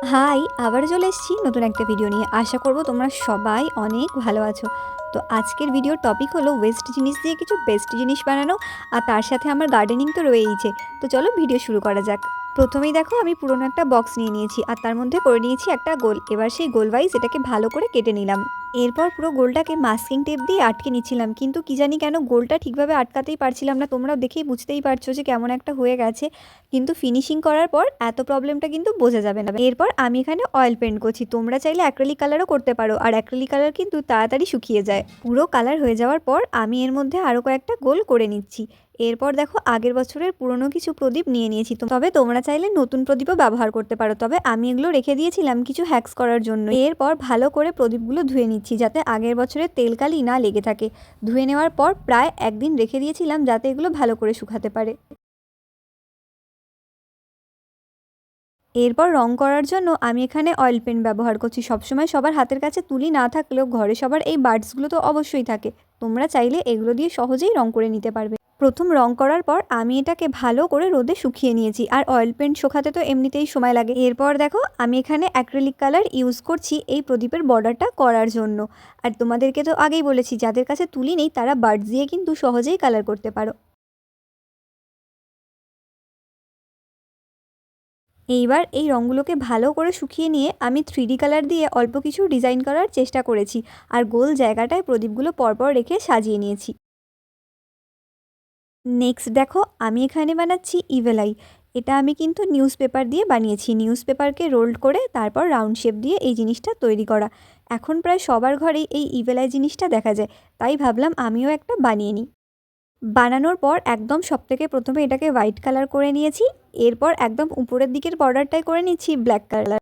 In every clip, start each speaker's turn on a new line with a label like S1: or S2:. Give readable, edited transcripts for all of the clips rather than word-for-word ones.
S1: High, আবার চলে এসেছি নতুন একটা ভিডিও নিয়ে। আশা করব তোমরা সবাই অনেক ভালো আছো। তো আজকের ভিডিওর টপিক হলো ওয়েস্ট জিনিস দিয়ে কিছু বেস্ট জিনিস বানানো, আর তার সাথে আমার গার্ডেনিং তো রয়েইছে। তো চলো ভিডিও শুরু করা যাক। প্রথমেই দেখো আমি পুরনো একটা বক্স নিয়ে নিয়েছি আর তার মধ্যে করে নিয়েছি একটা গোল। এবার সেই গোল ওয়াইজ এটাকে ভালো করে কেটে নিলাম। এরপর পুরো গোলটাকে মাস্কিং টেপ দিয়ে আটকে নিচ্ছিলাম, কিন্তু কি জানি কেন গোলটা ঠিকভাবে আটকাতেই পারছিলাম না। তোমরাও দেখেই বুঝতেই পারছো যে কেমন একটা হয়ে গেছে, কিন্তু ফিনিশিং করার পর এত প্রবলেমটা কিন্তু বোঝা যাবে না। এরপর আমি এখানে অয়েল পেন্ট করছি, তোমরা চাইলে অ্যাক্রিলিক কালারও করতে পারো, আর অ্যাক্রিলিক কালার কিন্তু তাড়াতাড়ি শুকিয়ে যায়। পুরো কালার হয়ে যাওয়ার পর আমি এর মধ্যে আরও কয়েকটা গোল করে নিচ্ছি। এরপর দেখো আগের বছরের পুরনো কিছু প্রদীপ নিয়ে নিয়েছি, তবে তোমরা চাইলে নতুন প্রদীপও ব্যবহার করতে পারো, তবে আমি এগুলো রেখে দিয়েছিলাম কিছু হ্যাক্স করার জন্য। এরপর ভালো করে প্রদীপগুলো ধুয়ে নিচ্ছি যাতে আগের বছরের তেল কালি না লেগে থাকে। ধুয়ে নেওয়ার পর প্রায় একদিন রেখে দিয়েছিলাম যাতে এগুলো ভালো করে শুকাতে পারে। এরপর রং করার জন্য আমি এখানে অয়েল পেন্ট ব্যবহার করছি। সবসময় সবার হাতের কাছে তুলি না থাকলেও ঘরে সবার এই বার্ডসগুলো তো অবশ্যই থাকে, তোমরা চাইলে এগুলো দিয়ে সহজেই রং করে নিতে পারবে। প্রথম রং করার পর আমি এটাকে ভালো করে রোদে শুকিয়ে নিয়েছি, আর অয়েল পেন্ট শুকাতে তো এমনিতেই সময় লাগে। এরপর দেখো আমি এখানে অ্যাক্রিলিক কালার ইউজ করছি এই প্রদীপের বর্ডারটা করার জন্য। আর তোমাদেরকে তো আগেই বলেছি, যাদের কাছে তুলি নেই তারা বার্ডস দিয়ে কিন্তু সহজেই কালার করতে পারো। এইবার এই রঙগুলোকে ভালো করে শুকিয়ে নিয়ে আমি 3D কালার দিয়ে অল্প কিছু ডিজাইন করার চেষ্টা করেছি, আর গোল জায়গাটায় প্রদীপগুলো পরপর রেখে সাজিয়ে নিয়েছি। নেক্সট দেখো আমি এখানে বানাচ্ছি ইভেল আই। এটা আমি কিন্তু নিউজ পেপার দিয়ে বানিয়েছি। নিউজ পেপারকে রোল্ড করে তারপর রাউন্ড শেপ দিয়ে এই জিনিসটা তৈরি করা। এখন প্রায় সবার ঘরেই এই ইভেল আই জিনিসটা দেখা যায়, তাই ভাবলাম আমিও একটা বানিয়ে নিই। বানানোর পর একদম সবথেকে প্রথমে এটাকে হোয়াইট কালার করে নিয়েছি। এরপর একদম উপরের দিকের বর্ডারটাই করে নিচ্ছি ব্ল্যাক কালার।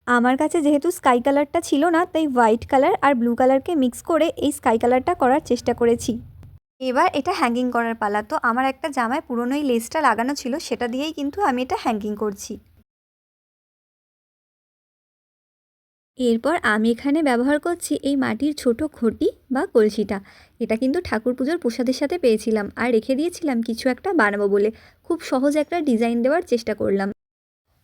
S1: আমার কাছে যেহেতু স্কাই কালারটা ছিল না, তাই হোয়াইট কালার আর ব্লু কালারকে মিক্স করে এই স্কাই কালারটা করার চেষ্টা করেছি। এবার এটা হ্যাঙ্গিং করার পালা। তো আমার একটা জামায় পুরনো এই লেসটা লাগানো ছিল, সেটা দিয়েই কিন্তু আমি এটা হ্যাঙ্গিং করছি। এরপর আমি এখানে ব্যবহার করছি এই মাটির ছোট ঘটি বা কলসিটা। এটা কিন্তু ঠাকুর পুজোর প্রসাদের সাথে পেয়েছিলাম আর রেখে দিয়েছিলাম কিছু একটা বানাবো বলে। খুব সহজ একটা ডিজাইন দেওয়ার চেষ্টা করলাম।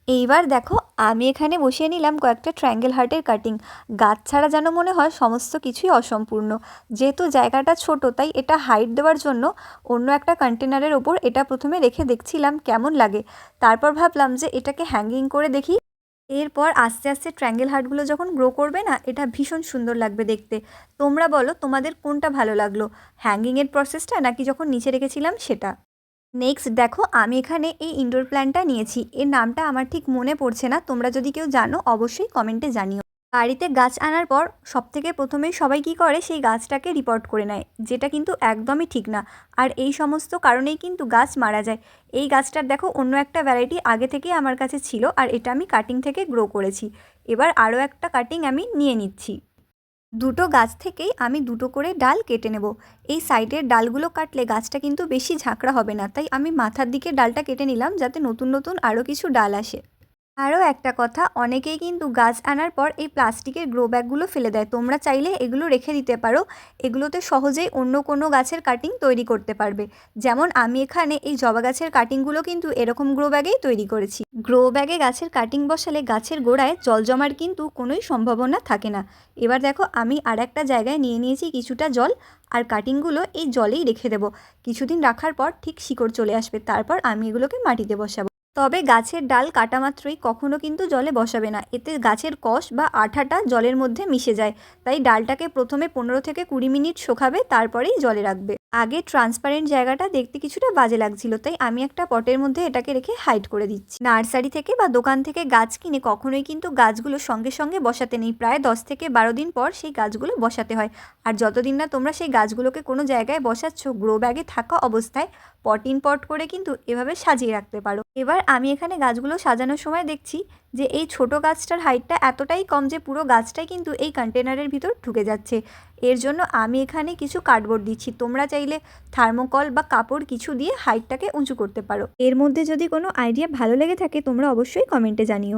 S1: এইবার দেখো আমি এখানে বসিয়ে নিলাম কয়েকটা ট্রায়াঙ্গেল হার্টের কাটিং। গাছ ছাড়া যেন মনে হয় সমস্ত কিছুই অসম্পূর্ণ। যেহেতু জায়গাটা ছোট, তাই এটা হাইট দেওয়ার জন্য অন্য একটা কন্টেনারের ওপর এটা প্রথমে রেখে দেখছিলাম কেমন লাগে। তারপর ভাবলাম যে এটাকে হ্যাঙ্গিং করে দেখি। এরপর আস্তে আস্তে ট্রায়াঙ্গেল হার্টগুলো যখন গ্রো করবে না, এটা ভীষণ সুন্দর লাগবে দেখতে। তোমরা বলো তোমাদের কোনটা ভালো লাগলো, হ্যাঙ্গিংয়ের প্রসেসটা নাকি যখন নিচে রেখেছিলাম সেটা। নেক্সট দেখো আমি এখানে এই ইনডোর প্ল্যান্টটা নিয়েছি। এর নামটা আমার ঠিক মনে পড়ছে না, তোমরা যদি কেউ জানো অবশ্যই কমেন্টে জানিও। বাড়িতে গাছ আনার পর সবথেকে প্রথমেই সবাই কী করে, সেই গাছটাকে রিপোর্ট করে নেয়, যেটা কিন্তু একদমই ঠিক না। আর এই সমস্ত কারণেই কিন্তু গাছ মারা যায়। এই গাছটার দেখো অন্য একটা ভ্যারাইটি আগে থেকেই আমার কাছে ছিল, আর এটা আমি কাটিং থেকে গ্রো করেছি। এবার আরও একটা কাটিং আমি নিয়ে নিচ্ছি। দুটো গাছ থেকেই আমি দুটো করে ডাল কেটে নেব। এই সাইডের ডালগুলো কাটলে গাছটা কিন্তু বেশি ঝাঁকড়া হবে না, তাই আমি মাথার দিকে ডালটা কেটে নিলাম যাতে নতুন নতুন আরও কিছু ডাল আসে। আরও একটা কথা, অনেকেই কিন্তু গাছ আনার পর এই প্লাস্টিকের গ্রো ব্যাগগুলো ফেলে দেয়। তোমরা চাইলে এগুলো রেখে দিতে পারো, এগুলোতে সহজেই অন্য কোনো গাছের কাটিং তৈরি করতে পারবে। যেমন আমি এখানে এই জবা গাছের কাটিংগুলো কিন্তু এরকম গ্রো ব্যাগেই তৈরি করেছি। গ্রো ব্যাগে গাছের কাটিং বসালে গাছের গোড়ায় জল জমার কিন্তু কোনোই সম্ভাবনা থাকে না। এবার দেখো আমি আর একটা জায়গায় নিয়ে নিয়েছি কিছুটা জল, আর কাটিংগুলো এই জলেই রেখে দেবো। কিছুদিন রাখার পর ঠিক শিকড় চলে আসবে, তারপর আমি এগুলোকে মাটিতে বসাবো। তবে গাছের ডাল কাটা মাত্রই কখনো কিন্তু জলে বসাবে না, এতে গাছের কষ বা আঠাটা জলের মধ্যে মিশে যায়। তাই ডালটাকে প্রথমে 15 থেকে 20 মিনিট শুকাবে, তারপরেই জলে রাখবে। আগে ট্রান্সপারেন্ট জায়গাটা দেখতে কিছুটা বাজে লাগছিল, তাই আমি একটা পটের মধ্যে এটাকে রেখে হাইড করে দিচ্ছি। নার্সারি থেকে বা দোকান থেকে গাছ কিনে কখনোই কিন্তু গাছগুলো সঙ্গে সঙ্গে বসাতে নেই। প্রায় 10 থেকে 12 দিন পর সেই গাছগুলো বসাতে হয়। আর যতদিন না তোমরা সেই গাছগুলোকে কোনো জায়গায় বসাচ্ছ, গ্রো ব্যাগে থাকা অবস্থায় পট ইন পট করে কিন্তু এভাবে সাজিয়ে রাখতে পারো। এবার আমি এখানে গাছগুলো সাজানোর সময় দেখছি যে এই ছোট গাছটার হাইটটা এতটাই কম যে পুরো গাছটাই কিন্তু এই কন্টেনারের ভিতর ঢুকে যাচ্ছে। এর জন্য আমি এখানে কিছু কার্ডবোর্ড দিচ্ছি, তোমরা চাইলে থার্মোকল বা কাপড় কিছু দিয়ে হাইটটাকে উঁচু করতে পারো। এর মধ্যে যদি কোনো আইডিয়া ভালো লেগে থাকে তোমরা অবশ্যই কমেন্টে জানিও।